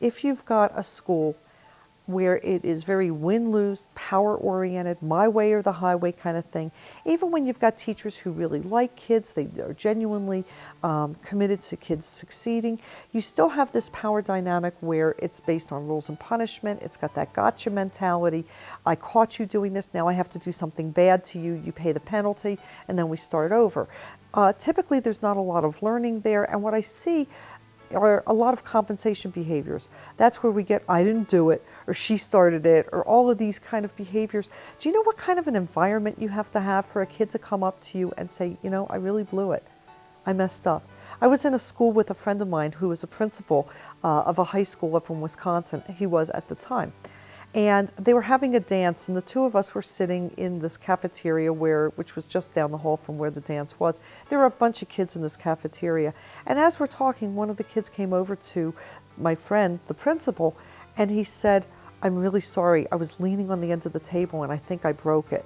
if you've got a school where it is very win-lose, power-oriented, my way or the highway kind of thing. Even when you've got teachers who really like kids, they are genuinely committed to kids succeeding, you still have this power dynamic where it's based on rules and punishment. It's got that gotcha mentality. I caught you doing this, now I have to do something bad to you, you pay the penalty, and then we start over. Typically, there's not a lot of learning there, and what I see are a lot of compensation behaviors. That's where we get, I didn't do it, or she started it, or all of these kind of behaviors. Do you know what kind of an environment you have to have for a kid to come up to you and say, you know, I really blew it. I messed up. I was in a school with a friend of mine who was a principal of a high school up in Wisconsin. He was at the time. And they were having a dance, and the two of us were sitting in this cafeteria which was just down the hall from where the dance was. There were a bunch of kids in this cafeteria. And as we're talking, one of the kids came over to my friend, the principal, and he said, I'm really sorry. I was leaning on the end of the table, and I think I broke it.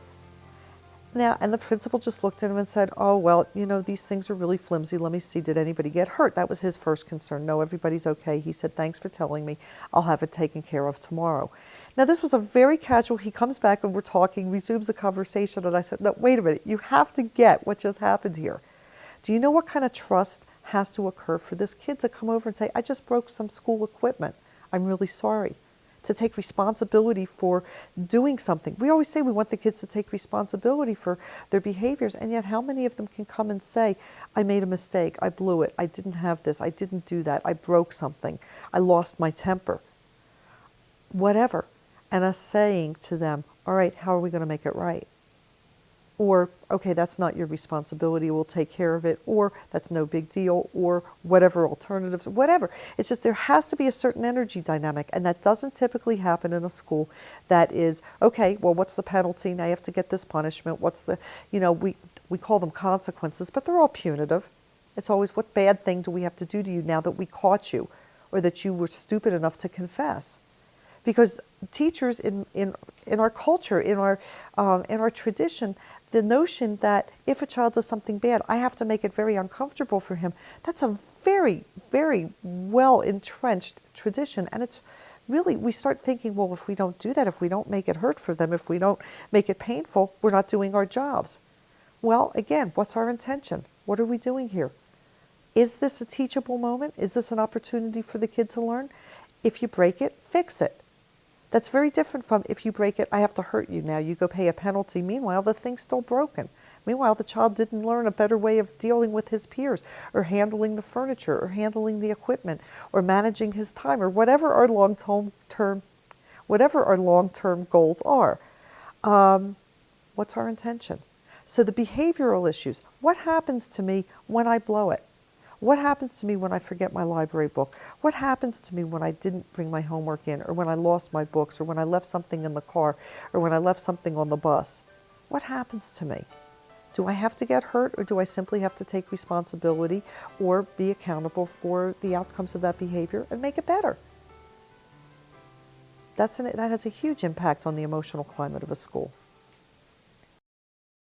Now, and the principal just looked at him and said, oh, well, you know, these things are really flimsy. Let me see, did anybody get hurt? That was his first concern. No, everybody's okay. He said, thanks for telling me. I'll have it taken care of tomorrow. Now, this was a very casual, he comes back and we're talking, resumes the conversation, and I said, no, wait a minute, you have to get what just happened here. Do you know what kind of trust has to occur for this kid to come over and say, I just broke some school equipment. I'm really sorry. To take responsibility for doing something. We always say we want the kids to take responsibility for their behaviors, and yet how many of them can come and say, I made a mistake, I blew it, I didn't have this, I didn't do that, I broke something, I lost my temper, whatever. And us saying to them, all right, how are we going to make it right? Or, okay, that's not your responsibility, we'll take care of it, or that's no big deal, or whatever alternatives, whatever. It's just there has to be a certain energy dynamic, and that doesn't typically happen in a school that is, okay, well, what's the penalty? Now you have to get this punishment. What's the, you know, we call them consequences, but they're all punitive. It's always, what bad thing do we have to do to you now that we caught you, or that you were stupid enough to confess? Because teachers in our culture, in our tradition, the notion that if a child does something bad, I have to make it very uncomfortable for him, that's a very, very well entrenched tradition. And it's really, we start thinking, well, if we don't do that, if we don't make it hurt for them, if we don't make it painful, we're not doing our jobs. Well, again, what's our intention? What are we doing here? Is this a teachable moment? Is this an opportunity for the kid to learn? If you break it, fix it. That's very different from, if you break it, I have to hurt you now, you go pay a penalty. Meanwhile, the thing's still broken. Meanwhile, the child didn't learn a better way of dealing with his peers, or handling the furniture, or handling the equipment, or managing his time, or whatever our long-term goals are. What's our intention? So the behavioral issues, what happens to me when I blow it? What happens to me when I forget my library book? What happens to me when I didn't bring my homework in, or when I lost my books, or when I left something in the car, or when I left something on the bus? What happens to me? Do I have to get hurt, or do I simply have to take responsibility or be accountable for the outcomes of that behavior and make it better? That has a huge impact on the emotional climate of a school.